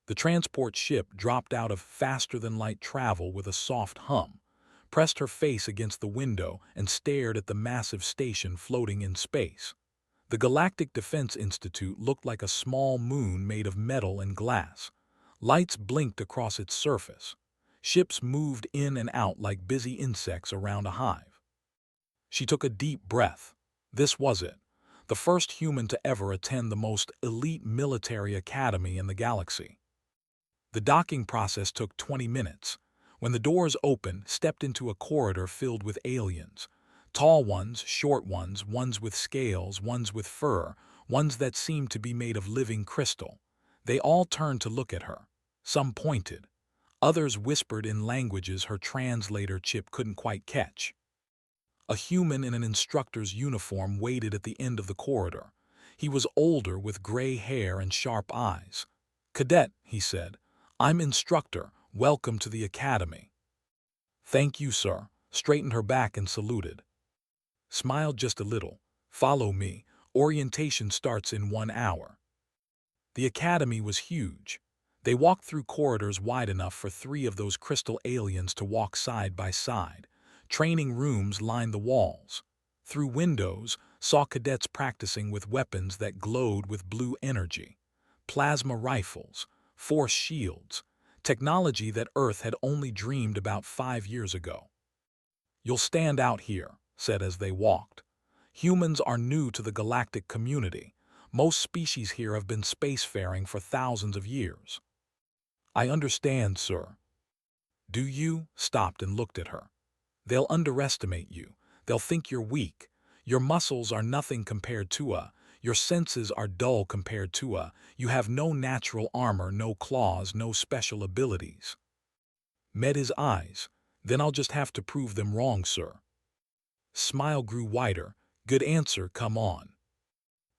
The transport ship dropped out of faster-than-light travel with a soft hum, pressed her face against the window, and stared at the massive station floating in space. The Galactic Defense Institute looked like a small moon made of metal and glass. Lights blinked across its surface. Ships moved in and out like busy insects around a hive. She took a deep breath. This was it, the first human to ever attend the most elite military academy in the galaxy. The docking process took 20 minutes. When the doors opened, stepped into a corridor filled with aliens. Tall ones, short ones, ones with scales, ones with fur, ones that seemed to be made of living crystal. They all turned to look at her. Some pointed. Others whispered in languages her translator chip couldn't quite catch. A human in an instructor's uniform waited at the end of the corridor. He was older with gray hair and sharp eyes. "Cadet," he said, "I'm instructor. Welcome to the academy." "Thank you, sir," straightened her back and saluted. Smiled just a little. "Follow me. Orientation starts in 1 hour." The academy was huge. They walked through corridors wide enough for 3 of those crystal aliens to walk side by side. Training rooms lined the walls. Through windows, saw cadets practicing with weapons that glowed with blue energy. Plasma rifles, force shields, technology that Earth had only dreamed about 5 years ago. "You'll stand out here," said as they walked. "Humans are new to the galactic community. Most species here have been spacefaring for thousands of years." "I understand, sir." "Do you?" Stopped and looked at her. "They'll underestimate you. They'll think you're weak. Your muscles are nothing compared to your senses are dull compared to you have no natural armor, no claws, no special abilities." Met his eyes. "Then I'll just have to prove them wrong, sir." Smile grew wider. "Good answer, come on."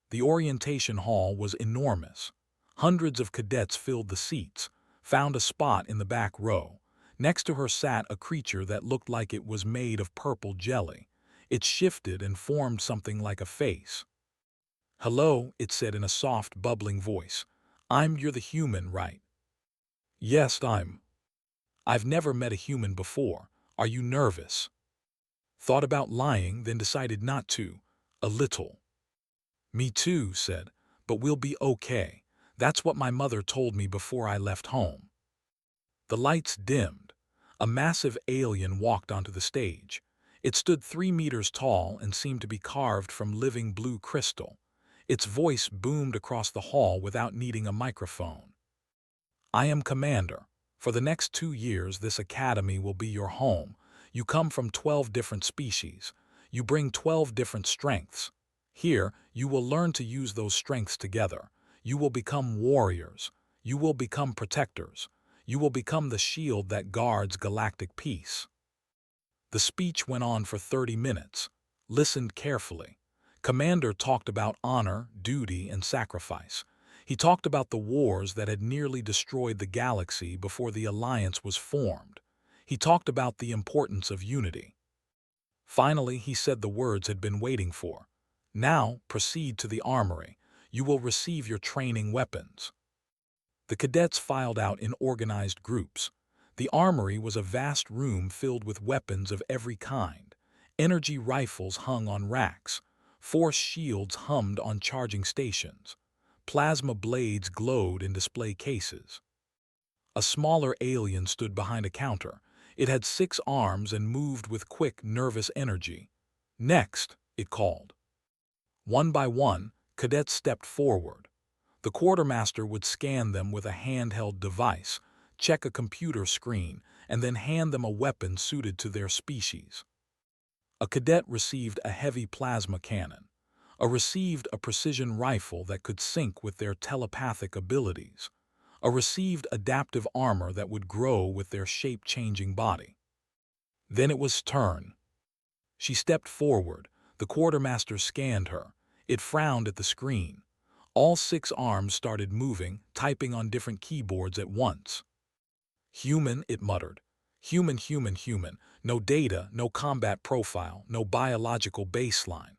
The orientation hall was enormous. Hundreds of cadets filled the seats, found a spot in the back row. Next to her sat a creature that looked like it was made of purple jelly. It shifted and formed something like a face. "Hello," it said in a soft, bubbling voice. You're the human, right?" "Yes, I've never met a human before. Are you nervous?" Thought about lying, then decided not to. "A little." "Me too," said, "but we'll be okay. That's what my mother told me before I left home." The lights dimmed. A massive alien walked onto the stage. It stood 3 meters tall and seemed to be carved from living blue crystal. Its voice boomed across the hall without needing a microphone. "I am Commander. For the next 2 years, this academy will be your home. You come from 12 different species. You bring 12 different strengths. Here, you will learn to use those strengths together. You will become warriors. You will become protectors. You will become the shield that guards galactic peace." The speech went on for 30 minutes. Listened carefully. Commander talked about honor, duty, and sacrifice. He talked about the wars that had nearly destroyed the galaxy before the Alliance was formed. He talked about the importance of unity. Finally, he said the words had been waiting for. "Now, proceed to the armory. You will receive your training weapons." The cadets filed out in organized groups. The armory was a vast room filled with weapons of every kind. Energy rifles hung on racks. Force shields hummed on charging stations. Plasma blades glowed in display cases. A smaller alien stood behind a counter. It had 6 arms and moved with quick, nervous energy. "Next," it called. One by one, cadets stepped forward. The quartermaster would scan them with a handheld device, check a computer screen, and then hand them a weapon suited to their species. A cadet received a heavy plasma cannon. Received a precision rifle that could sync with their telepathic abilities. Received adaptive armor that would grow with their shape-changing body. Then it was turn. She stepped forward. The quartermaster scanned her. It frowned at the screen. All 6 arms started moving, typing on different keyboards at once. "Human," it muttered. "Human, human, human. No data, no combat profile, no biological baseline."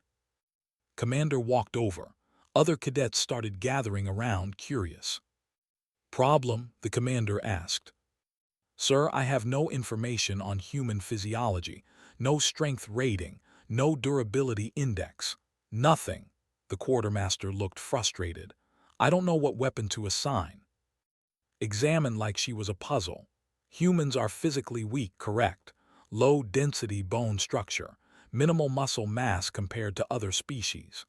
Commander walked over. Other cadets started gathering around, curious. Problem? The commander asked. Sir, I have no information on human physiology, no strength rating, no durability index. Nothing. The quartermaster looked frustrated. I don't know what weapon to assign. Examined like she was a puzzle. Humans are physically weak, correct? Low-density bone structure, minimal muscle mass compared to other species.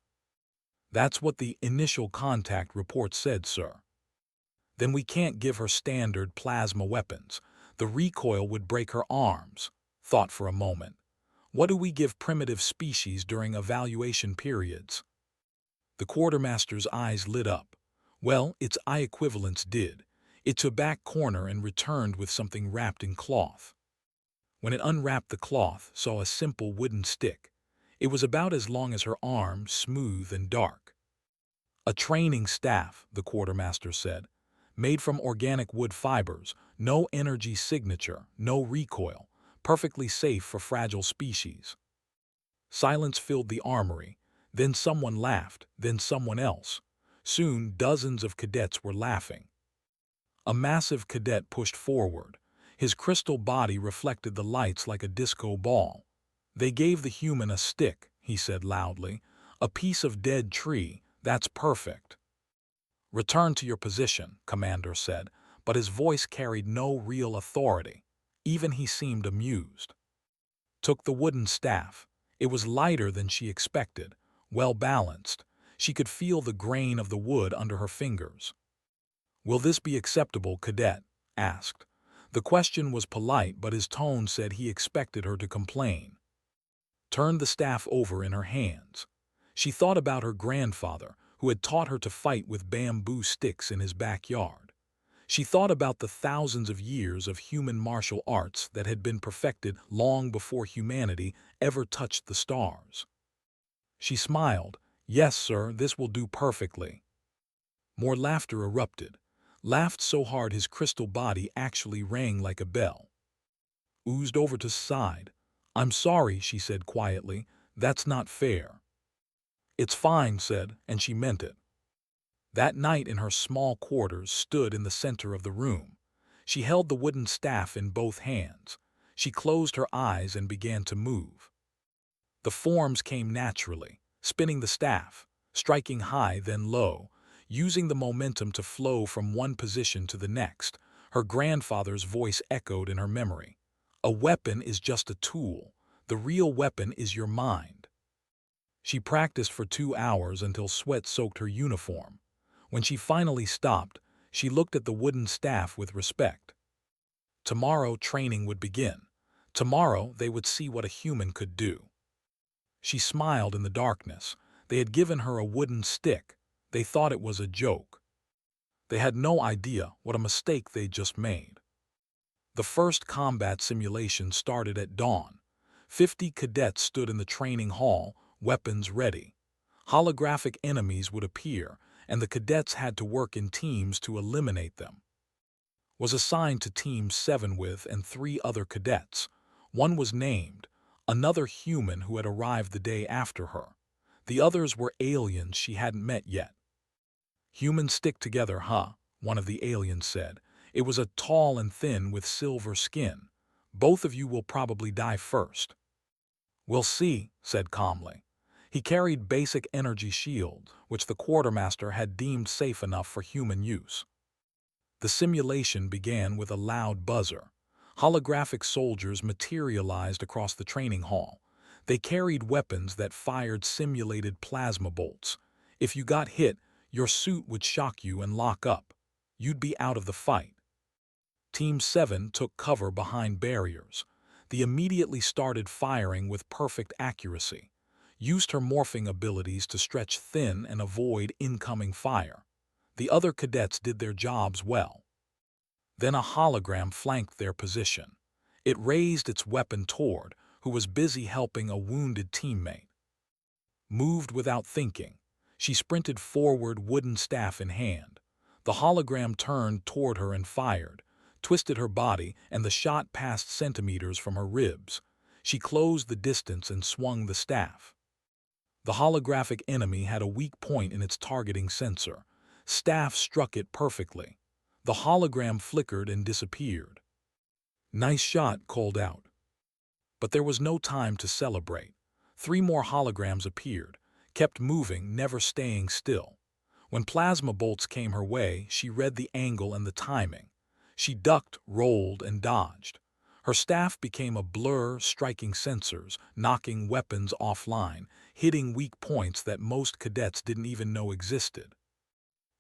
That's what the initial contact report said, sir. Then we can't give her standard plasma weapons. The recoil would break her arms. Thought for a moment. What do we give primitive species during evaluation periods? The quartermaster's eyes lit up. Well, its eye equivalents did. It took back corner and returned with something wrapped in cloth. When it unwrapped the cloth, saw a simple wooden stick. It was about as long as her arm, smooth and dark. A training staff, the quartermaster said. Made from organic wood fibers, no energy signature, no recoil, perfectly safe for fragile species. Silence filled the armory. Then someone laughed, then someone else. Soon dozens of cadets were laughing. A massive cadet pushed forward. His crystal body reflected the lights like a disco ball. They gave the human a stick, he said loudly. A piece of dead tree, that's perfect. Return to your position, Commander said, but his voice carried no real authority. Even he seemed amused. Took the wooden staff. It was lighter than she expected, well balanced. She could feel the grain of the wood under her fingers. Will this be acceptable, Cadet? Asked. The question was polite, but his tone said he expected her to complain. Turned the staff over in her hands. She thought about her grandfather, who had taught her to fight with bamboo sticks in his backyard. She thought about the thousands of years of human martial arts that had been perfected long before humanity ever touched the stars. She smiled. Yes, sir, this will do perfectly. More laughter erupted. Laughed so hard his crystal body actually rang like a bell. Oozed over to side. I'm sorry, she said quietly. That's not fair. It's fine, said, and she meant it. That night in her small quarters stood in the center of the room. She held the wooden staff in both hands. She closed her eyes and began to move. The forms came naturally, spinning the staff, striking high then low, using the momentum to flow from one position to the next. Her grandfather's voice echoed in her memory. A weapon is just a tool. The real weapon is your mind. She practiced for 2 hours until sweat soaked her uniform. When she finally stopped, she looked at the wooden staff with respect. Tomorrow training would begin. Tomorrow they would see what a human could do. She smiled in the darkness. They had given her a wooden stick. They thought it was a joke. They had no idea what a mistake they'd just made. The first combat simulation started at dawn. 50 cadets stood in the training hall, weapons ready. Holographic enemies would appear, and the cadets had to work in teams to eliminate them. Was assigned to Team 7 with and 3 other cadets. One was named, another human who had arrived the day after her. The others were aliens she hadn't met yet. Humans stick together, huh? One of the aliens said. It was a tall and thin with silver skin. Both of you will probably die first. We'll see, said calmly. He carried basic energy shield, which the quartermaster had deemed safe enough for human use. The simulation began with a loud buzzer. Holographic soldiers materialized across the training hall. They carried weapons that fired simulated plasma bolts. If you got hit, your suit would shock you and lock up. You'd be out of the fight. Team 7 took cover behind barriers. They immediately started firing with perfect accuracy. Used her morphing abilities to stretch thin and avoid incoming fire. The other cadets did their jobs well. Then a hologram flanked their position. It raised its weapon toward who was busy helping a wounded teammate. Moved without thinking. She sprinted forward, wooden staff in hand. The hologram turned toward her and fired, twisted her body, and the shot passed centimeters from her ribs. She closed the distance and swung the staff. The holographic enemy had a weak point in its targeting sensor. Staff struck it perfectly. The hologram flickered and disappeared. "Nice shot," called out. But there was no time to celebrate. 3 more holograms appeared, kept moving, never staying still. When plasma bolts came her way, she read the angle and the timing. She ducked, rolled, and dodged. Her staff became a blur, striking sensors, knocking weapons offline, hitting weak points that most cadets didn't even know existed.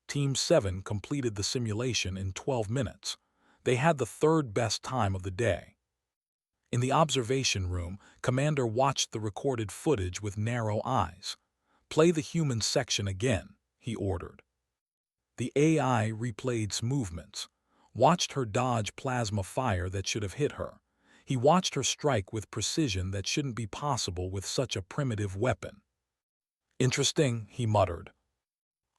Team 7 completed the simulation in 12 minutes. They had the third best time of the day. In the observation room, Commander watched the recorded footage with narrow eyes. "Play the human section again," he ordered. The AI replayed movements, watched her dodge plasma fire that should have hit her. He watched her strike with precision that shouldn't be possible with such a primitive weapon. "Interesting," he muttered.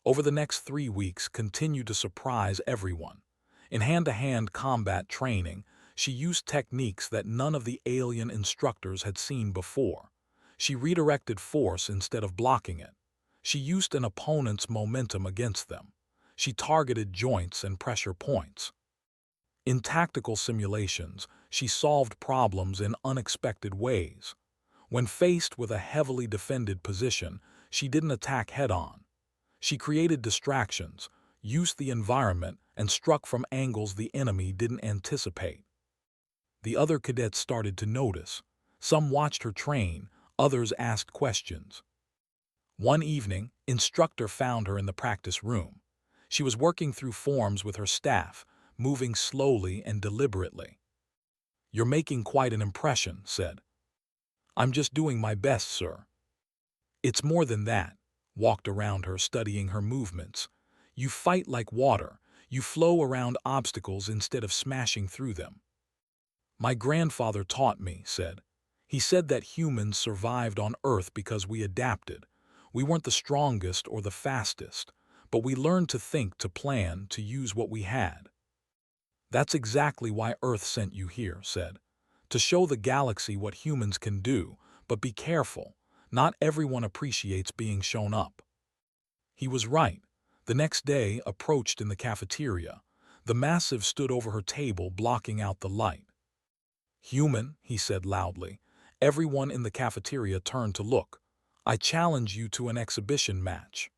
Over the next 3 weeks, continued to surprise everyone. In hand-to-hand combat training, she used techniques that none of the alien instructors had seen before. She redirected force instead of blocking it. She used an opponent's momentum against them. She targeted joints and pressure points. In tactical simulations, she solved problems in unexpected ways. When faced with a heavily defended position, she didn't attack head-on. She created distractions, used the environment, and struck from angles the enemy didn't anticipate. The other cadets started to notice. Some watched her train, others asked questions. One evening, instructor found her in the practice room. She was working through forms with her staff, moving slowly and deliberately. "You're making quite an impression," said. "I'm just doing my best, sir." "It's more than that," walked around her, studying her movements. "You fight like water. You flow around obstacles instead of smashing through them." "My grandfather taught me," said. "He said that humans survived on Earth because we adapted. We weren't the strongest or the fastest, but we learned to think, to plan, to use what we had." "That's exactly why Earth sent you here," said. "To show the galaxy what humans can do, but be careful. Not everyone appreciates being shown up." He was right. The next day, approached in the cafeteria. The Massive stood over her table, blocking out the light. "Human," he said loudly. Everyone in the cafeteria turned to look. "I challenge you to an exhibition match."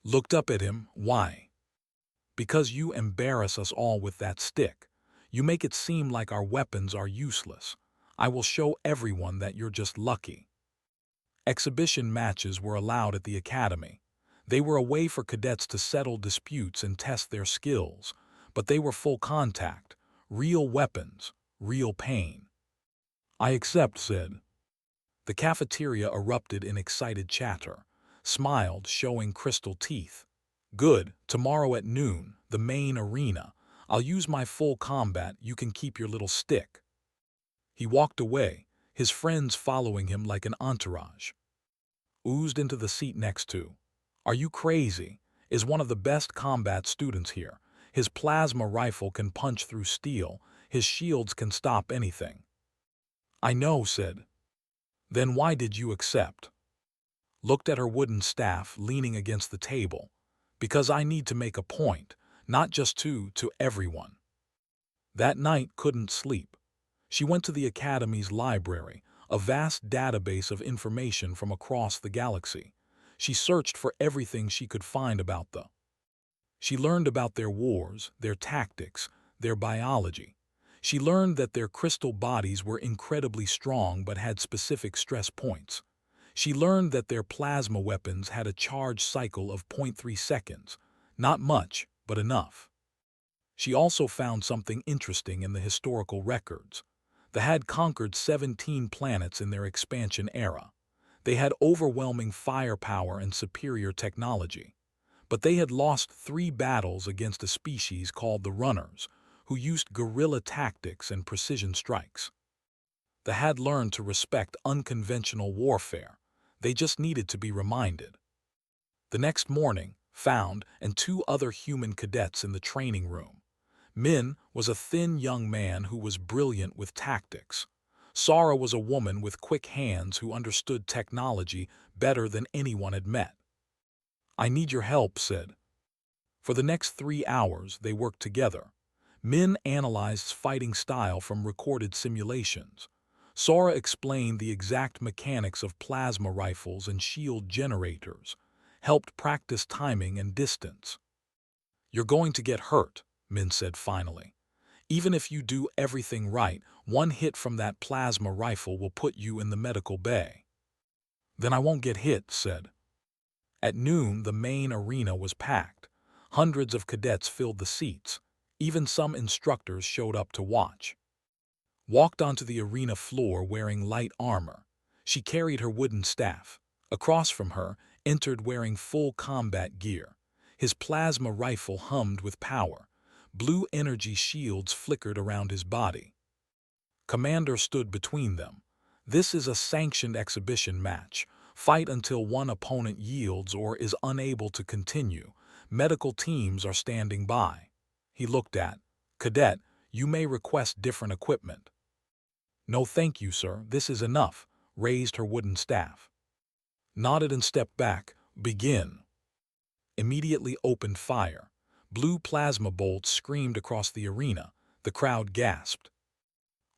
Looked up at him. "Why?" "Because you embarrass us all with that stick. You make it seem like our weapons are useless. I will show everyone that you're just lucky." Exhibition matches were allowed at the academy. They were a way for cadets to settle disputes and test their skills, but they were full contact, real weapons, real pain. "I accept," said. The cafeteria erupted in excited chatter, smiled, showing crystal teeth. "Good, tomorrow at noon, the main arena. I'll use my full combat, you can keep your little stick." He walked away, his friends following him like an entourage. Oozed into the seat next to. "Are you crazy?" Is one of the best combat students here. His plasma rifle can punch through steel, his shields can stop anything. "I know," said. "Then why did you accept?" Looked at her wooden staff leaning against the table. "Because I need to make a point, not just to everyone." That night couldn't sleep. She went to the Academy's library, a vast database of information from across the galaxy. She searched for everything she could find about them. She learned about their wars, their tactics, their biology. She learned that their crystal bodies were incredibly strong but had specific stress points. She learned that their plasma weapons had a charge cycle of 0.3 seconds. Not much, but enough. She also found something interesting in the historical records. They had conquered 17 planets in their expansion era. They had overwhelming firepower and superior technology. But they had lost 3 battles against a species called the Runners, who used guerrilla tactics and precision strikes. They had learned to respect unconventional warfare. They just needed to be reminded. The next morning, found and 2 other human cadets in the training room. Min was a thin young man who was brilliant with tactics. Sara was a woman with quick hands who understood technology better than anyone had met. "I need your help," said. For the next 3 hours, they worked together. Min analyzed fighting style from recorded simulations. Sora explained the exact mechanics of plasma rifles and shield generators, helped practice timing and distance. "You're going to get hurt," Min said finally. "Even if you do everything right, one hit from that plasma rifle will put you in the medical bay." "Then I won't get hit," said. At noon, the main arena was packed. Hundreds of cadets filled the seats. Even some instructors showed up to watch. Walked onto the arena floor wearing light armor. She carried her wooden staff. Across from her, entered wearing full combat gear. His plasma rifle hummed with power. Blue energy shields flickered around his body. Commander stood between them. "This is a sanctioned exhibition match. Fight until one opponent yields or is unable to continue. Medical teams are standing by." He looked at Cadet. "You may request different equipment." "No thank you, sir. This is enough," raised her wooden staff. Nodded and stepped back. "Begin." Immediately opened fire. Blue plasma bolts screamed across the arena. The crowd gasped.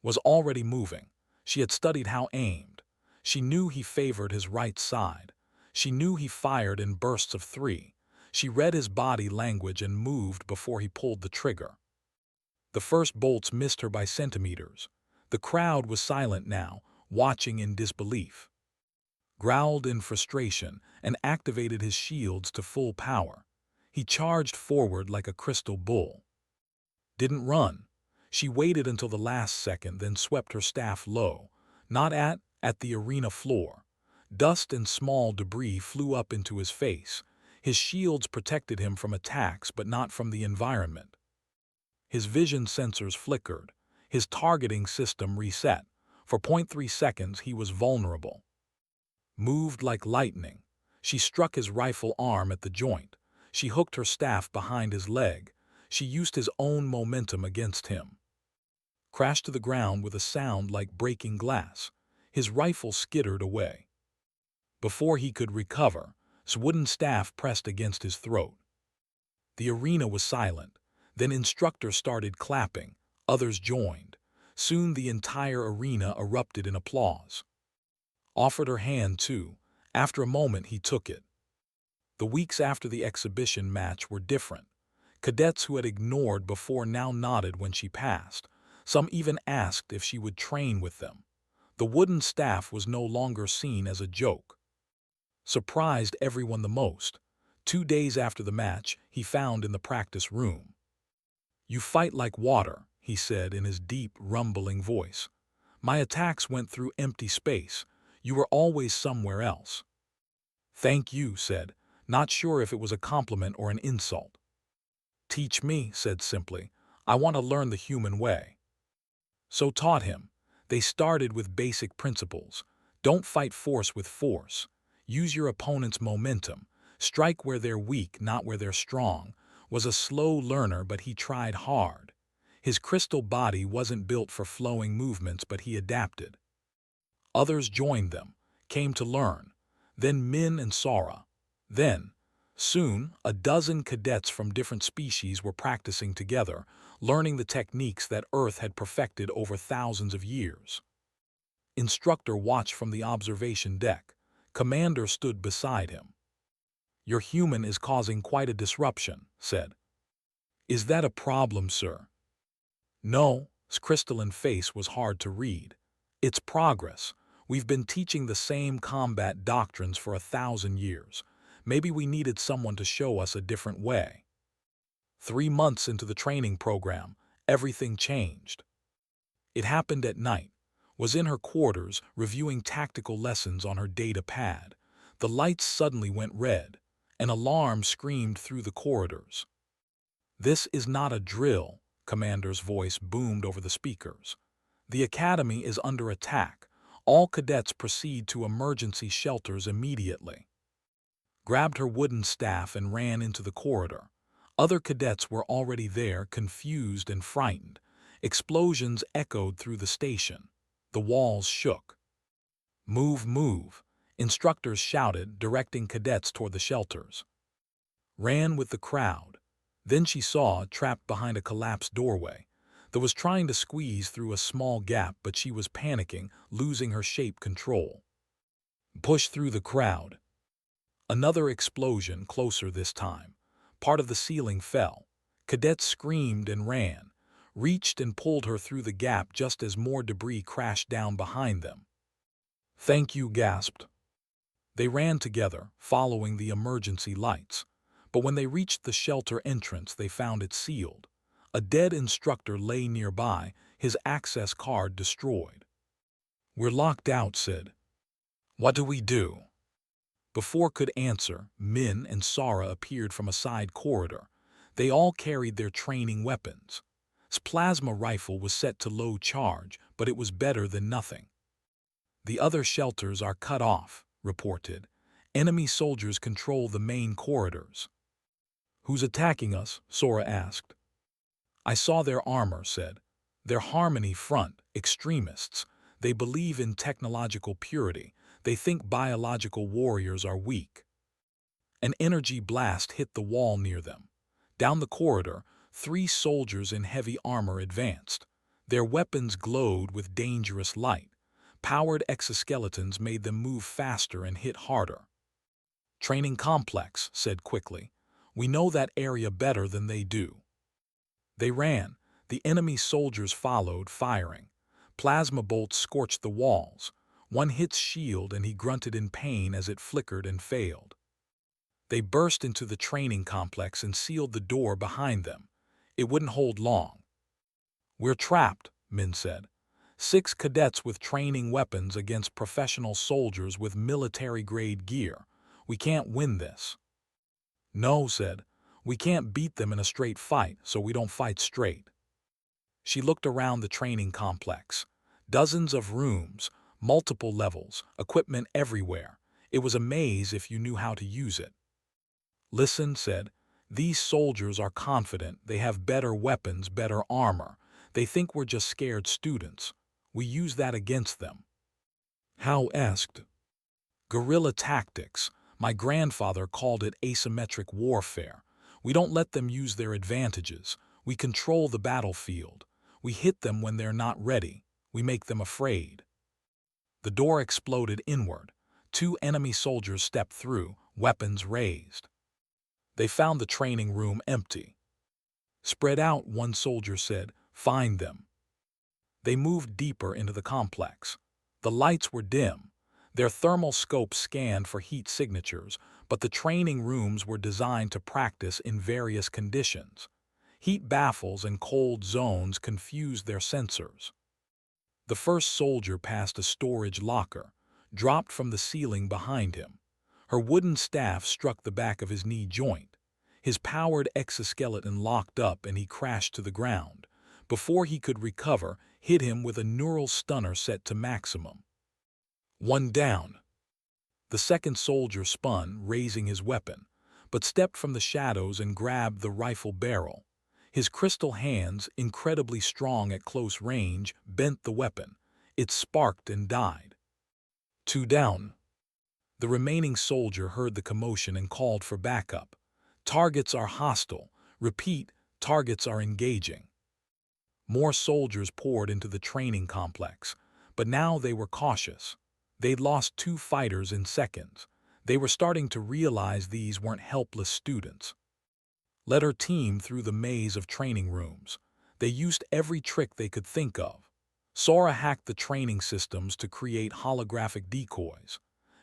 Was already moving. She had studied how aimed. She knew he favored his right side. She knew he fired in bursts of 3. She read his body language and moved before he pulled the trigger. The first bolts missed her by centimeters. The crowd was silent now, watching in disbelief. Growled in frustration and activated his shields to full power. He charged forward like a crystal bull. Didn't run. She waited until the last second, then swept her staff low, not at the arena floor. Dust and small debris flew up into his face. His shields protected him from attacks, but not from the environment. His vision sensors flickered. His targeting system reset. For 0.3 seconds, he was vulnerable. Moved like lightning. She struck his rifle arm at the joint. She hooked her staff behind his leg. She used his own momentum against him. Crashed to the ground with a sound like breaking glass. His rifle skittered away. Before he could recover, his wooden staff pressed against his throat. The arena was silent. Then instructors started clapping. Others joined. Soon the entire arena erupted in applause. Offered her hand too. After a moment he took it. The weeks after the exhibition match were different. Cadets who had ignored before now nodded when she passed. Some even asked if she would train with them. The wooden staff was no longer seen as a joke. Surprised everyone the most. 2 days after the match, he found in the practice room. "You fight like water," he said in his deep, rumbling voice. "My attacks went through empty space. You were always somewhere else." "Thank you," said, not sure if it was a compliment or an insult. "Teach me," said simply. "I want to learn the human way." So taught him. They started with basic principles. Don't fight force with force. Use your opponent's momentum. Strike where they're weak, not where they're strong. Was a slow learner, but he tried hard. His crystal body wasn't built for flowing movements, but he adapted. Others joined them, came to learn. Then Min and Sora. Then, soon, a dozen cadets from different species were practicing together, learning the techniques that Earth had perfected over thousands of years. Instructor watched from the observation deck. Commander stood beside him. "Your human is causing quite a disruption," said. "Is that a problem, sir?" "No," his crystalline face was hard to read. "It's progress. We've been teaching the same combat doctrines for 1,000 years. Maybe we needed someone to show us a different way." 3 months into the training program, everything changed. It happened at night. Was in her quarters, reviewing tactical lessons on her data pad. The lights suddenly went red. An alarm screamed through the corridors. "This is not a drill," Commander's voice boomed over the speakers. "The academy is under attack. All cadets proceed to emergency shelters immediately." Grabbed her wooden staff and ran into the corridor. Other cadets were already there, confused and frightened. Explosions echoed through the station. The walls shook. "Move, move," instructors shouted, directing cadets toward the shelters. Ran with the crowd. Then she saw, trapped behind a collapsed doorway, that was trying to squeeze through a small gap, but she was panicking, losing her shape control. Push through the crowd. Another explosion, closer this time. Part of the ceiling fell. Cadet screamed and ran, reached and pulled her through the gap just as more debris crashed down behind them. "Thank you," gasped. They ran together, following the emergency lights. But when they reached the shelter entrance, they found it sealed. A dead instructor lay nearby, his access card destroyed. "We're locked out," said. "What do we do?" Before could answer, Min and Sara appeared from a side corridor. They all carried their training weapons. His plasma rifle was set to low charge, but it was better than nothing. "The other shelters are cut off," reported. "Enemy soldiers control the main corridors." "Who's attacking us?" Sora asked. "I saw their armor," said. "They're Harmony Front, extremists. They believe in technological purity. They think biological warriors are weak." An energy blast hit the wall near them. Down the corridor, 3 soldiers in heavy armor advanced. Their weapons glowed with dangerous light. Powered exoskeletons made them move faster and hit harder. "Training complex," said quickly. "We know that area better than they do." They ran. The enemy soldiers followed, firing. Plasma bolts scorched the walls. One hit shield and he grunted in pain as it flickered and failed. They burst into the training complex and sealed the door behind them. It wouldn't hold long. "We're trapped," Min said. 6 cadets with training weapons against professional soldiers with military-grade gear. We can't win this." "No," said. "We can't beat them in a straight fight, so we don't fight straight." She looked around the training complex. Dozens of rooms, multiple levels, equipment everywhere. It was a maze if you knew how to use it. "Listen," said. "These soldiers are confident. They have better weapons, better armor. They think we're just scared students. We use that against them." How asked. "Guerrilla tactics. My grandfather called it asymmetric warfare. We don't let them use their advantages. We control the battlefield. We hit them when they're not ready. We make them afraid." The door exploded inward. 2 enemy soldiers stepped through, weapons raised. They found the training room empty. "Spread out," one soldier said. "Find them." They moved deeper into the complex. The lights were dim. Their thermal scopes scanned for heat signatures, but the training rooms were designed to practice in various conditions. Heat baffles and cold zones confused their sensors. The first soldier passed a storage locker, dropped from the ceiling behind him. Her wooden staff struck the back of his knee joint. His powered exoskeleton locked up and he crashed to the ground. Before he could recover, hit him with a neural stunner set to maximum. "One down." The second soldier spun, raising his weapon, but stepped from the shadows and grabbed the rifle barrel. His crystal hands, incredibly strong at close range, bent the weapon. It sparked and died. 2 down. The remaining soldier heard the commotion and called for backup. "Targets are hostile. Repeat, targets are engaging." More soldiers poured into the training complex, but now they were cautious. They'd lost 2 fighters in seconds. They were starting to realize these weren't helpless students. Led her team through the maze of training rooms. They used every trick they could think of. Sora hacked the training systems to create holographic decoys.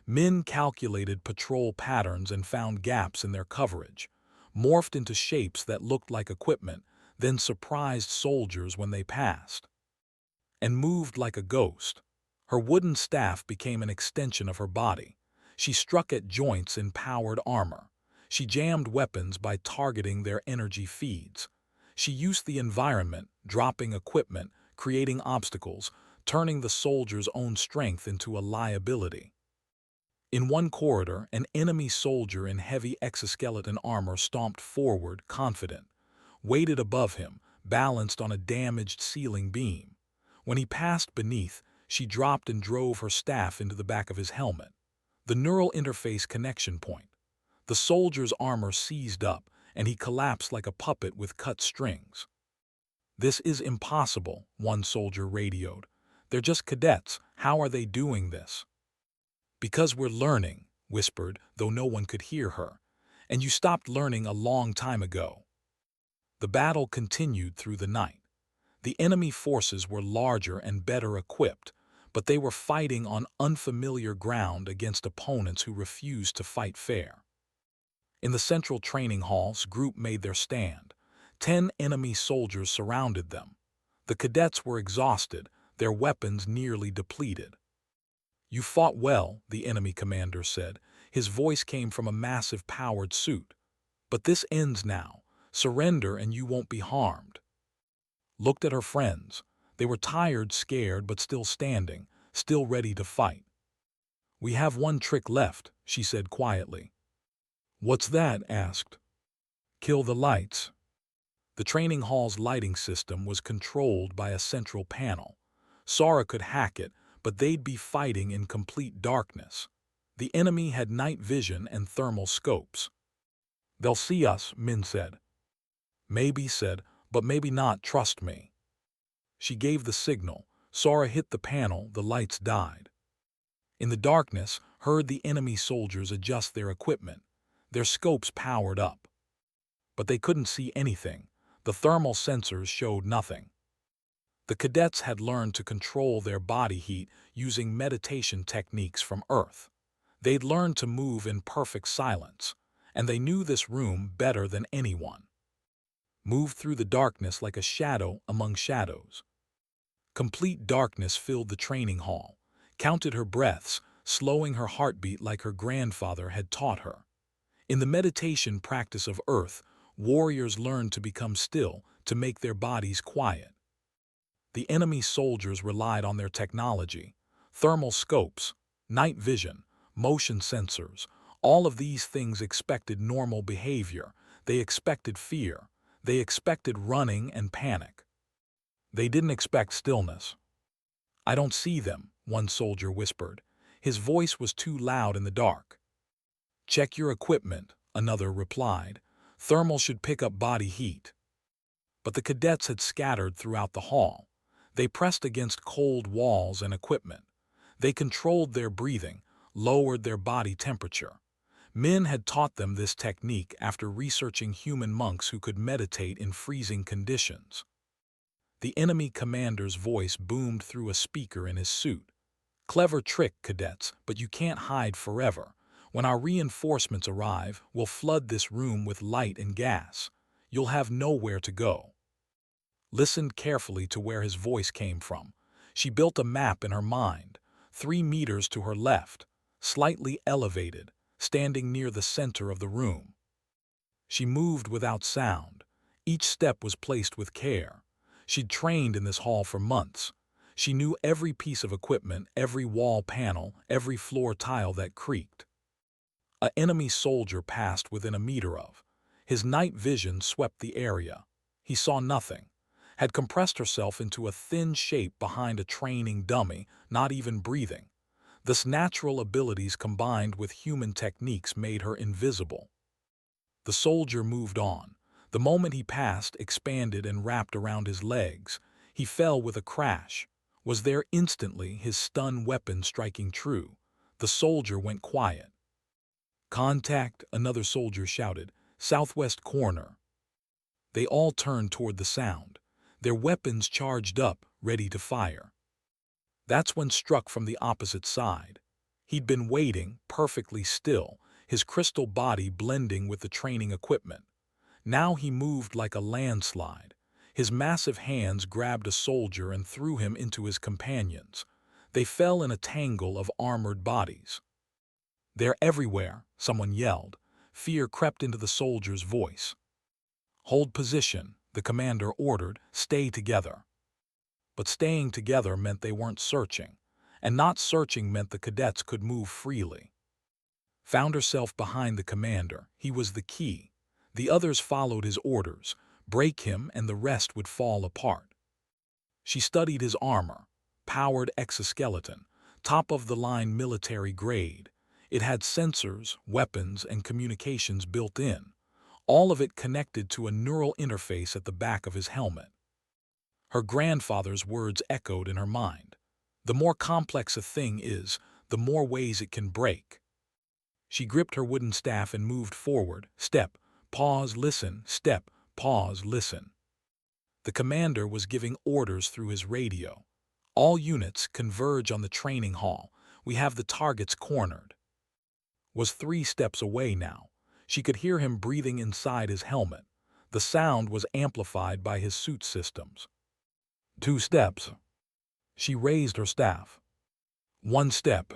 Min calculated patrol patterns and found gaps in their coverage, morphed into shapes that looked like equipment, then surprised soldiers when they passed, and moved like a ghost. Her wooden staff became an extension of her body. She struck at joints in powered armor. She jammed weapons by targeting their energy feeds. She used the environment, dropping equipment, creating obstacles, turning the soldiers' own strength into a liability. In one corridor, an enemy soldier in heavy exoskeleton armor stomped forward, confident. Weighted above him, balanced on a damaged ceiling beam. When he passed beneath, she dropped and drove her staff into the back of his helmet. The neural interface connection point. The soldier's armor seized up, and he collapsed like a puppet with cut strings. "This is impossible," one soldier radioed. "They're just cadets. How are they doing this?" "Because we're learning," whispered, though no one could hear her. "And you stopped learning a long time ago." The battle continued through the night. The enemy forces were larger and better equipped, but they were fighting on unfamiliar ground against opponents who refused to fight fair. In the central training hall's group made their stand. 10 enemy soldiers surrounded them. The cadets were exhausted, their weapons nearly depleted. "You fought well," the enemy commander said. His voice came from a massive powered suit. "But this ends now. Surrender and you won't be harmed." Looked at her friends. They were tired, scared, but still standing, still ready to fight. "We have one trick left," she said quietly. "What's that?" asked. "Kill the lights." The training hall's lighting system was controlled by a central panel. Sora could hack it, but they'd be fighting in complete darkness. The enemy had night vision and thermal scopes. "They'll see us," Min said. "Maybe," said, "but maybe not, trust me." She gave the signal. Sora hit the panel, the lights died. In the darkness, heard the enemy soldiers adjust their equipment. Their scopes powered up. But they couldn't see anything. The thermal sensors showed nothing. The cadets had learned to control their body heat using meditation techniques from Earth. They'd learned to move in perfect silence, and they knew this room better than anyone. Moved through the darkness like a shadow among shadows. Complete darkness filled the training hall, counted her breaths, slowing her heartbeat like her grandfather had taught her. In the meditation practice of Earth, warriors learned to become still, to make their bodies quiet. The enemy soldiers relied on their technology, thermal scopes, night vision, motion sensors. All of these things expected normal behavior. They expected fear. They expected running and panic. They didn't expect stillness. "I don't see them," one soldier whispered. His voice was too loud in the dark. "Check your equipment," another replied. "Thermal should pick up body heat." But the cadets had scattered throughout the hall. They pressed against cold walls and equipment. They controlled their breathing, lowered their body temperature. Min had taught them this technique after researching human monks who could meditate in freezing conditions. The enemy commander's voice boomed through a speaker in his suit. "Clever trick, cadets, but you can't hide forever. When our reinforcements arrive, we'll flood this room with light and gas. You'll have nowhere to go." Listened carefully to where his voice came from. She built a map in her mind, 3 meters to her left, slightly elevated, standing near the center of the room. She moved without sound. Each step was placed with care. She'd trained in this hall for months. She knew every piece of equipment, every wall panel, every floor tile that creaked. An enemy soldier passed within a meter of. His night vision swept the area. He saw nothing. Had compressed herself into a thin shape behind a training dummy, not even breathing. Thus natural abilities combined with human techniques made her invisible. The soldier moved on. The moment he passed, expanded and wrapped around his legs. He fell with a crash. Was there instantly, his stun weapon striking true. The soldier went quiet. "Contact," another soldier shouted. "Southwest corner." They all turned toward the sound. Their weapons charged up, ready to fire. That's when struck from the opposite side. He'd been waiting, perfectly still, his crystal body blending with the training equipment. Now he moved like a landslide. His massive hands grabbed a soldier and threw him into his companions. They fell in a tangle of armored bodies. "They're everywhere," someone yelled. Fear crept into the soldier's voice. "Hold position," the commander ordered. "Stay together." But staying together meant they weren't searching, and not searching meant the cadets could move freely. Found herself behind the commander. He was the key. The others followed his orders. Break him and the rest would fall apart. She studied his armor. Powered exoskeleton. Top-of-the-line military grade. It had sensors, weapons, and communications built in. all of it connected to a neural interface at the back of his helmet. Her grandfather's words echoed in her mind. The more complex a thing is, the more ways it can break. She gripped her wooden staff and moved forward. Step, pause, listen, step, pause, listen. The commander was giving orders through his radio. All units converge on the training hall. We have the targets cornered. Was 3 steps away now. She could hear him breathing inside his helmet. The sound was amplified by his suit systems. 2 steps. She raised her staff. 1 step.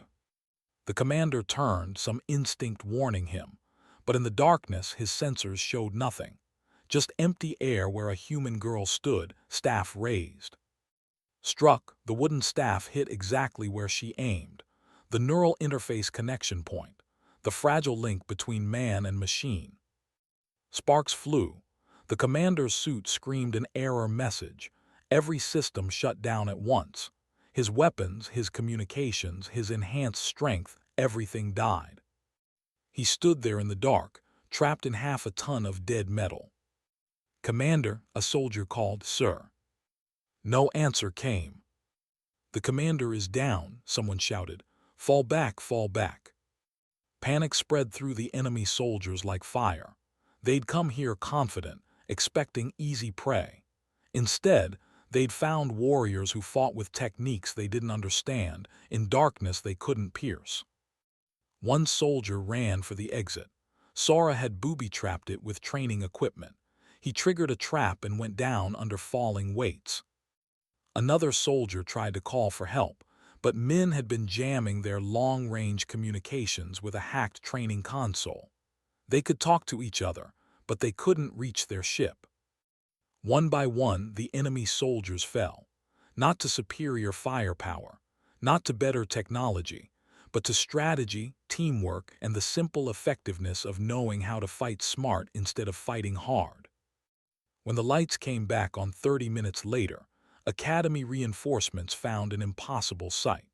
The commander turned, some instinct warning him, but in the darkness his sensors showed nothing. Just empty air where a human girl stood, staff raised. Struck, the wooden staff hit exactly where she aimed. The neural interface connection point, the fragile link between man and machine. Sparks flew. The commander's suit screamed an error message. Every system shut down at once. His weapons, his communications, his enhanced strength, everything died. He stood there in the dark, trapped in half a ton of dead metal. "Commander," a soldier called, "Sir." No answer came. "The commander is down," someone shouted. "Fall back, fall back." Panic spread through the enemy soldiers like fire. They'd come here confident, expecting easy prey. Instead, they'd found warriors who fought with techniques they didn't understand, in darkness they couldn't pierce. One soldier ran for the exit. Sora had booby-trapped it with training equipment. He triggered a trap and went down under falling weights. Another soldier tried to call for help, but men had been jamming their long-range communications with a hacked training console. They could talk to each other, but they couldn't reach their ship. One by one, the enemy soldiers fell, not to superior firepower, not to better technology, but to strategy, teamwork, and the simple effectiveness of knowing how to fight smart instead of fighting hard. When the lights came back on 30 minutes later, Academy reinforcements found an impossible sight.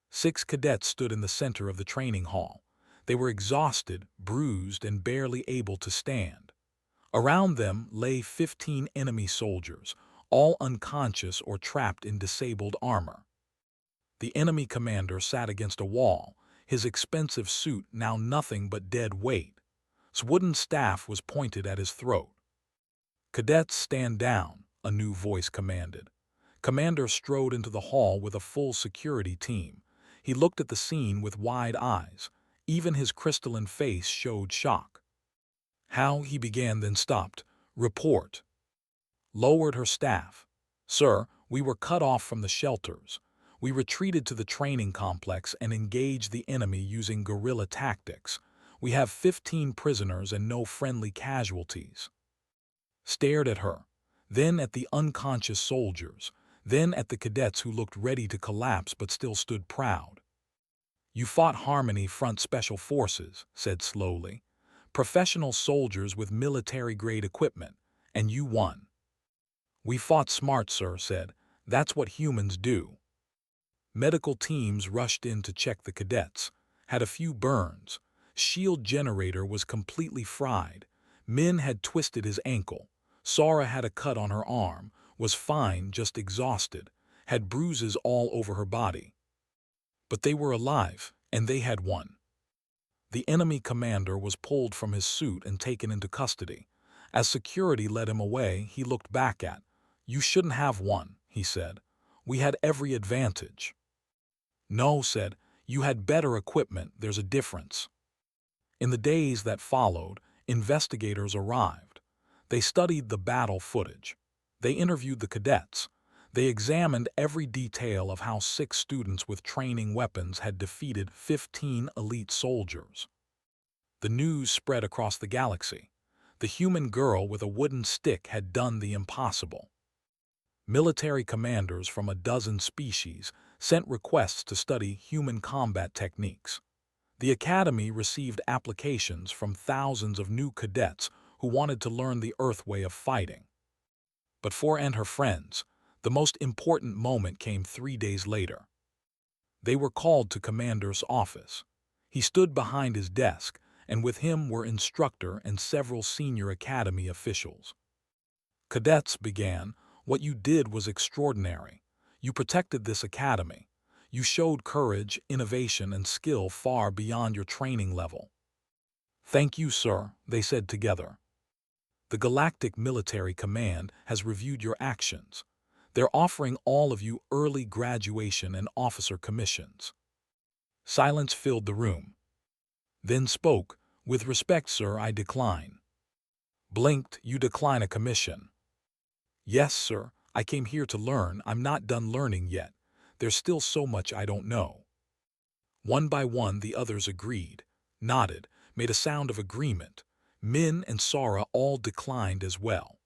6 cadets stood in the center of the training hall. They were exhausted, bruised, and barely able to stand. Around them lay 15 enemy soldiers, all unconscious or trapped in disabled armor. The enemy commander sat against a wall, his expensive suit now nothing but dead weight. His wooden staff was pointed at his throat. "Cadets, stand down," a new voice commanded. Commander strode into the hall with a full security team. He looked at the scene with wide eyes. Even his crystalline face showed shock. "How," he began, then stopped. "Report." Lowered her staff. "Sir, we were cut off from the shelters. We retreated to the training complex and engaged the enemy using guerrilla tactics. We have 15 prisoners and no friendly casualties." Stared at her, then at the unconscious soldiers, then at the cadets who looked ready to collapse but still stood proud. "You fought Harmony Front Special Forces," said slowly. "Professional soldiers with military-grade equipment, and you won." "We fought smart, sir," said. "That's what humans do." Medical teams rushed in to check the cadets. Had a few burns. Shield generator was completely fried. Min had twisted his ankle. Sora had a cut on her arm, was fine, just exhausted, had bruises all over her body. But they were alive, and they had won. The enemy commander was pulled from his suit and taken into custody. As security led him away, he looked back at. "You shouldn't have won," he said. "We had every advantage." "No," said, "you had better equipment, there's a difference." In the days that followed, investigators arrived. They studied the battle footage. They interviewed the cadets. They examined every detail of how 6 students with training weapons had defeated 15 elite soldiers. The news spread across the galaxy. The human girl with a wooden stick had done the impossible. Military commanders from a dozen species sent requests to study human combat techniques. The Academy received applications from thousands of new cadets who wanted to learn the Earth way of fighting. But for and her friends, the most important moment came 3 days later. They were called to Commander's office. He stood behind his desk, and with him were instructor and several senior academy officials. Cadets began, "What you did was extraordinary. You protected this academy. You showed courage, innovation, and skill far beyond your training level." "Thank you, sir," they said together. "The Galactic Military Command has reviewed your actions. They're offering all of you early graduation and officer commissions." Silence filled the room. Then spoke, "With respect, sir, I decline." Blinked, "You decline a commission?" "Yes, sir. I came here to learn. I'm not done learning yet. There's still so much I don't know." One by one the others agreed, nodded, made a sound of agreement. Min and Sara all declined as well.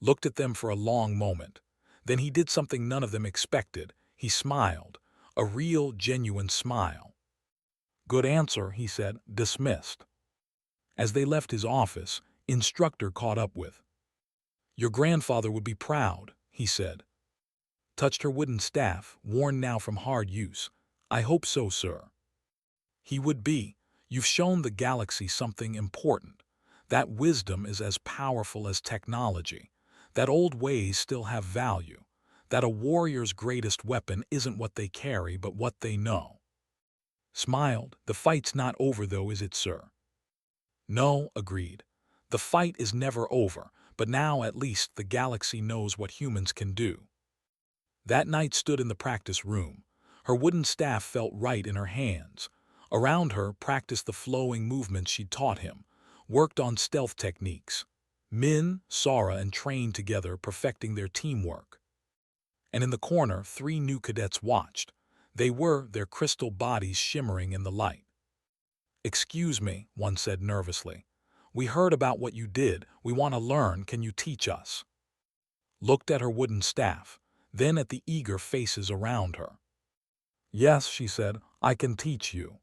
Looked at them for a long moment. Then he did something none of them expected. He smiled, a real, genuine smile. "Good answer," he said, "dismissed." As they left his office, instructor caught up with. "Your grandfather would be proud," he said. Touched her wooden staff, worn now from hard use. "I hope so, sir." "He would be. You've shown the galaxy something important. That wisdom is as powerful as technology. That old ways still have value. That a warrior's greatest weapon isn't what they carry, but what they know." Smiled. "The fight's not over though, is it, sir?" "No," agreed. "The fight is never over, but now at least the galaxy knows what humans can do." That night stood in the practice room. Her wooden staff felt right in her hands. Around her practiced the flowing movements she'd taught him, worked on stealth techniques. Min, Sara, and trained together, perfecting their teamwork. And in the corner, 3 new cadets watched. They were, their crystal bodies shimmering in the light. "Excuse me," one said nervously. "We heard about what you did. We want to learn. Can you teach us?" Looked at her wooden staff, then at the eager faces around her. "Yes," she said, "I can teach you."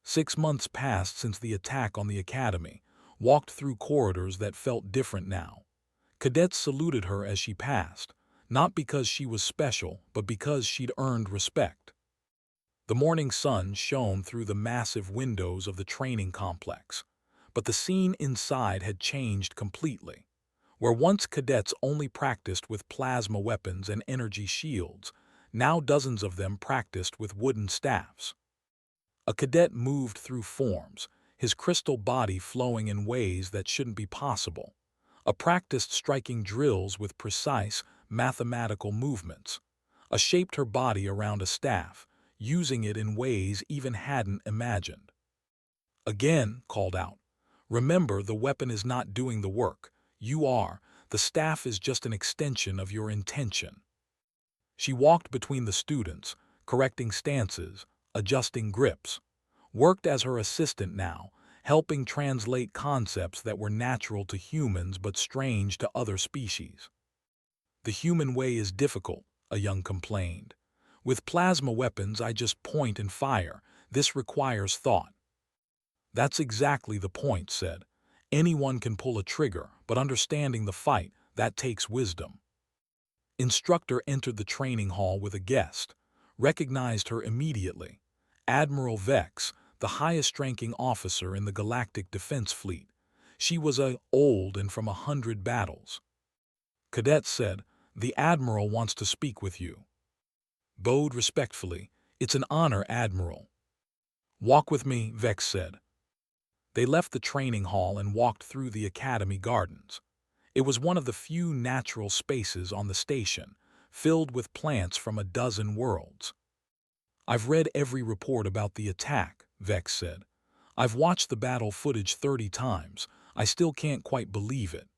6 months passed since the attack on the academy, walked through corridors that felt different now. Cadets saluted her as she passed, not because she was special, but because she'd earned respect. The morning sun shone through the massive windows of the training complex, but the scene inside had changed completely. Where once cadets only practiced with plasma weapons and energy shields, now dozens of them practiced with wooden staffs. A cadet moved through forms, his crystal body flowing in ways that shouldn't be possible. A practiced striking drills with precise, mathematical movements. A shaped her body around a staff, using it in ways even hadn't imagined. Again, called out, "Remember, the weapon is not doing the work. You are. The staff is just an extension of your intention." She walked between the students, correcting stances, adjusting grips. Worked as her assistant now, helping translate concepts that were natural to humans but strange to other species. "The human way is difficult," a young complained. "With plasma weapons I just point and fire. This requires thought." "That's exactly the point," said. "Anyone can pull a trigger, but understanding the fight, that takes wisdom." Instructor entered the training hall with a guest, recognized her immediately. Admiral Vex, the highest-ranking officer in the Galactic Defense Fleet. She was old and from 100 battles. Cadet said, "The Admiral wants to speak with you." Bowed respectfully, "It's an honor, Admiral." "Walk with me," Vex said. They left the training hall and walked through the Academy gardens. It was one of the few natural spaces on the station, filled with plants from a dozen worlds. "I've read every report about the attack," Vex said. "I've watched the battle footage 30 times. I still can't quite believe it."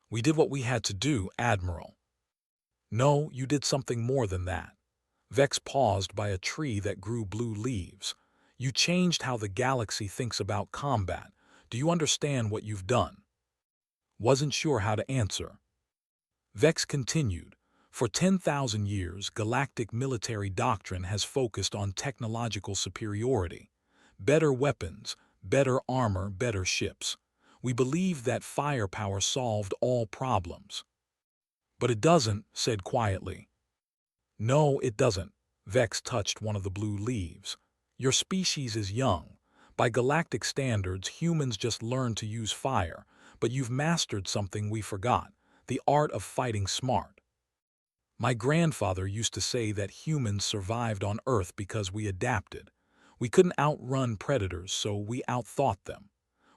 "We did what we had to do, Admiral." "No, you did something more than that." Vex paused by a tree that grew blue leaves. "You changed how the galaxy thinks about combat. Do you understand what you've done?" Wasn't sure how to answer. Vex continued, "For 10,000 years, galactic military doctrine has focused on technological superiority. Better weapons, better armor, better ships. We believed that firepower solved all problems." "But it doesn't," said quietly. "No, it doesn't." Vex touched one of the blue leaves. "Your species is young, By galactic standards, humans just learn to use fire, but you've mastered something we forgot, the art of fighting smart. My grandfather used to say that humans survived on Earth because we adapted. We couldn't outrun predators, so we outthought them.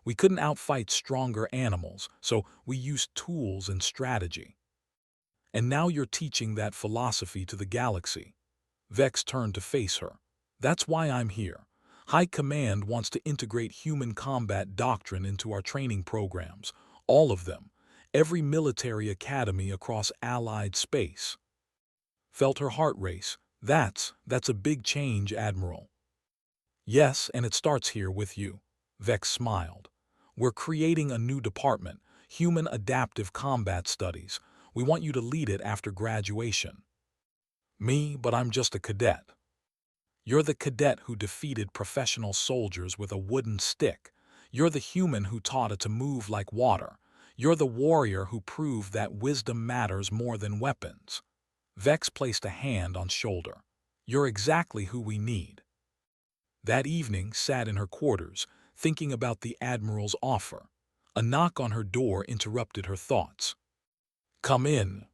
We couldn't outfight stronger animals, so we used tools and strategy. And now you're teaching that philosophy to the galaxy. Vex turned to face her. That's why I'm here. High Command wants to integrate human combat doctrine into our training programs. All of them. Every military academy across Allied space. Felt her heart race. That's a big change, Admiral. Yes, and it starts here with you. Vex smiled. We're creating a new department, Human Adaptive Combat Studies. We want you to lead it after graduation. Me, but I'm just a cadet. You're the cadet who defeated professional soldiers with a wooden stick. You're the human who taught it to move like water. You're the warrior who proved that wisdom matters more than weapons. Vex placed a hand on shoulder. You're exactly who we need. That evening sat in her quarters, thinking about the Admiral's offer. A knock on her door interrupted her thoughts. Come in.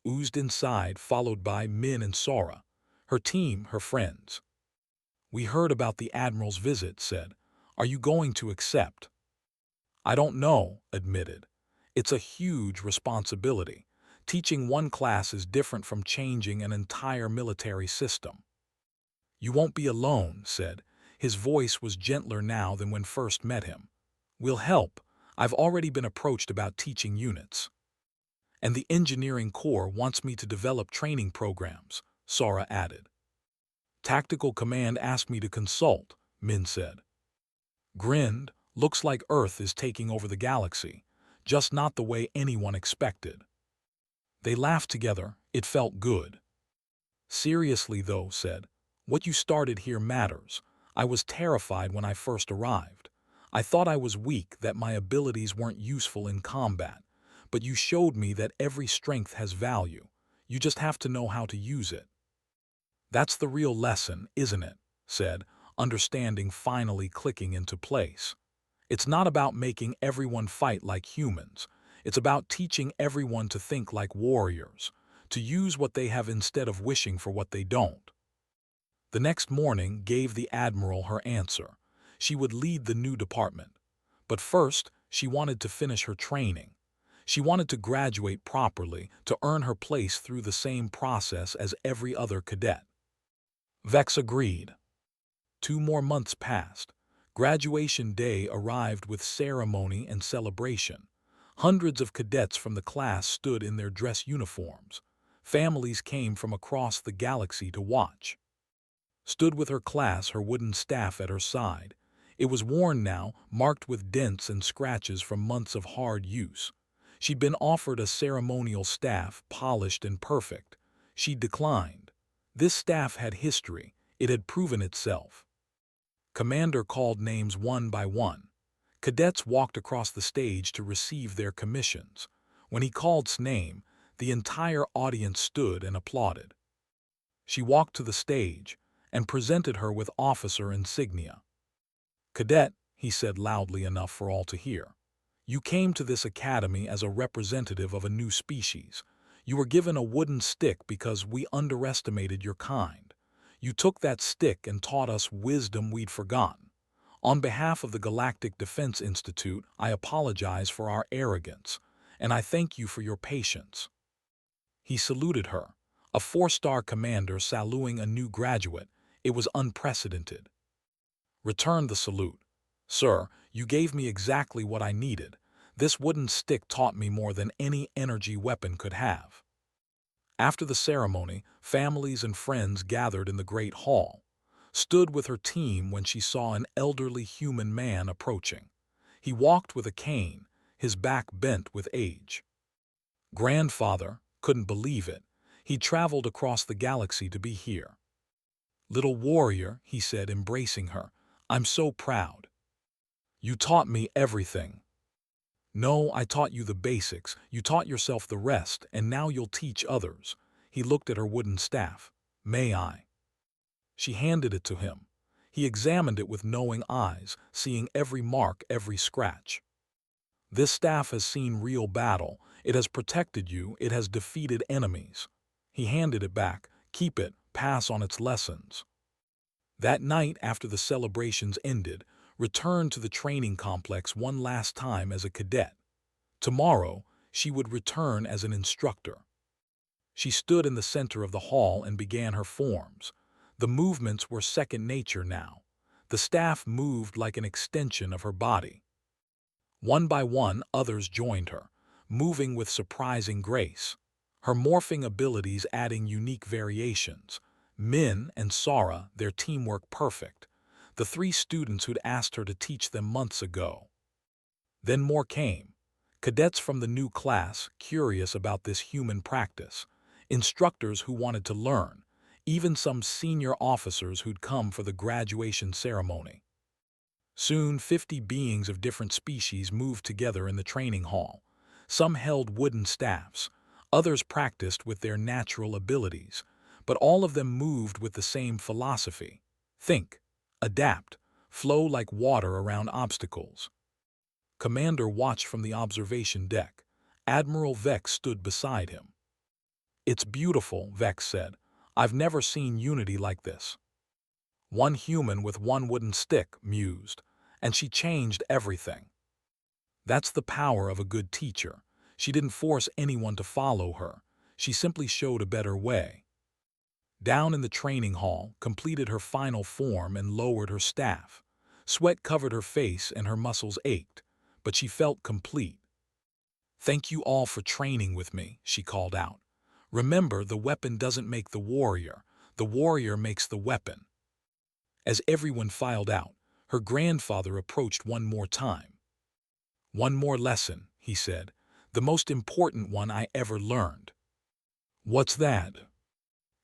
Oozed inside, followed by Min and Sora. Her team, her friends. We heard about the Admiral's visit, said. Are you going to accept? I don't know, admitted. It's a huge responsibility. Teaching one class is different from changing an entire military system. You won't be alone, said. His voice was gentler now than when first met him. We'll help. I've already been approached about teaching units. And the engineering corps wants me to develop training programs, Sora added. Tactical Command asked me to consult, Min said. Grinned, looks like Earth is taking over the galaxy, just not the way anyone expected. They laughed together, it felt good. Seriously though, said, what you started here matters. I was terrified when I first arrived. I thought I was weak, that my abilities weren't useful in combat, but you showed me that every strength has value. You just have to know how to use it. That's the real lesson, isn't it? Said, understanding finally clicking into place. It's not about making everyone fight like humans. It's about teaching everyone to think like warriors, to use what they have instead of wishing for what they don't. The next morning gave the Admiral her answer. She would lead the new department. But first, she wanted to finish her training. She wanted to graduate properly, to earn her place through the same process as every other cadet. Vex agreed. 2 more months passed. Graduation day arrived with ceremony and celebration. Hundreds of cadets from the class stood in their dress uniforms. Families came from across the galaxy to watch. Stood with her class, her wooden staff at her side. It was worn now, marked with dents and scratches from months of hard use. She'd been offered a ceremonial staff, polished and perfect. She declined. This staff had history. It had proven itself. Commander called names one by one. Cadets walked across the stage to receive their commissions. When he called name, the entire audience stood and applauded. She walked to the stage and presented her with officer insignia. Cadet, he said loudly enough for all to hear. You came to this academy as a representative of a new species. You were given a wooden stick because we underestimated your kind. You took that stick and taught us wisdom we'd forgotten. On behalf of the Galactic Defense Institute, I apologize for our arrogance, and I thank you for your patience. He saluted her, a 4-star commander saluting a new graduate. It was unprecedented. Returned the salute. Sir, you gave me exactly what I needed. This wooden stick taught me more than any energy weapon could have. After the ceremony, families and friends gathered in the great hall. Stood with her team when she saw an elderly human man approaching. He walked with a cane, his back bent with age. Grandfather couldn't believe it. He traveled across the galaxy to be here. Little warrior, he said, embracing her, I'm so proud. You taught me everything. No, I taught you the basics, you taught yourself the rest, and now you'll teach others. He looked at her wooden staff. May I? She handed it to him. He examined it with knowing eyes, seeing every mark, every scratch. This staff has seen real battle. It has protected you. It has defeated enemies. He handed it back. Keep it. Pass on its lessons. That night, after the celebrations ended, returned to the training complex one last time as a cadet. Tomorrow, she would return as an instructor. She stood in the center of the hall and began her forms. The movements were second nature now. The staff moved like an extension of her body. One by one, others joined her, moving with surprising grace. Her morphing abilities adding unique variations. Min and Sara, their teamwork perfect. The three students who'd asked her to teach them months ago. Then more came. Cadets from the new class, curious about this human practice. Instructors who wanted to learn. Even some senior officers who'd come for the graduation ceremony. Soon, 50 beings of different species moved together in the training hall. Some held wooden staffs. Others practiced with their natural abilities. But all of them moved with the same philosophy. Think, adapt, flow like water around obstacles. Commander watched from the observation deck. Admiral Vex stood beside him. "It's beautiful," Vex said. "I've never seen unity like this." One human with one wooden stick mused, and she changed everything. That's the power of a good teacher. She didn't force anyone to follow her. She simply showed a better way. Down in the training hall, completed her final form and lowered her staff. Sweat covered her face and her muscles ached, but she felt complete. "Thank you all for training with me," she called out. "Remember, the weapon doesn't make the warrior makes the weapon." As everyone filed out, her grandfather approached one more time. "One more lesson," he said, "the most important one I ever learned." "What's that?"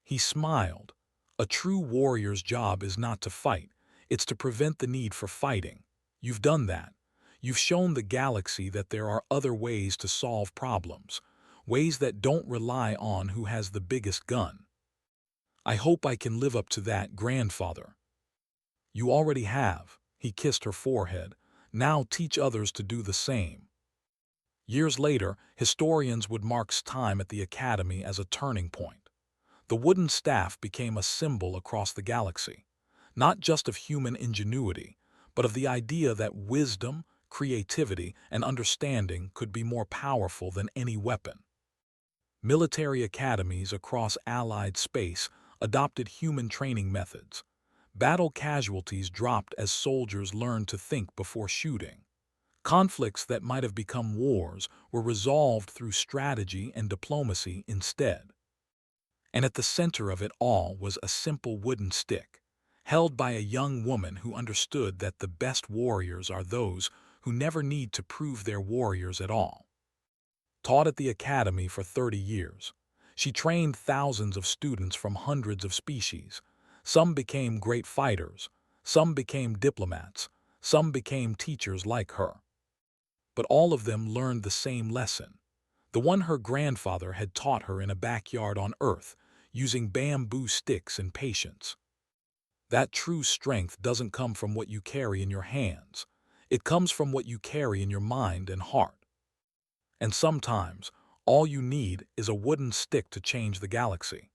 He smiled. "A true warrior's job is not to fight, it's to prevent the need for fighting. You've done that. You've shown the galaxy that there are other ways to solve problems, ways that don't rely on who has the biggest gun. I hope I can live up to that, grandfather." "You already have," he kissed her forehead. "Now teach others to do the same." Years later, historians would mark time at the Academy as a turning point. The wooden staff became a symbol across the galaxy, not just of human ingenuity, but of the idea that wisdom, creativity, and understanding could be more powerful than any weapon. Military academies across Allied space adopted human training methods. Battle casualties dropped as soldiers learned to think before shooting. Conflicts that might have become wars were resolved through strategy and diplomacy instead. And at the center of it all was a simple wooden stick, held by a young woman who understood that the best warriors are those who never need to prove they're warriors at all. Taught at the Academy for 30 years, she trained thousands of students from hundreds of species. Some became great fighters, some became diplomats, some became teachers like her. But all of them learned the same lesson, the one her grandfather had taught her in a backyard on Earth, using bamboo sticks and patience. That true strength doesn't come from what you carry in your hands. It comes from what you carry in your mind and heart. And sometimes, all you need is a wooden stick to change the galaxy.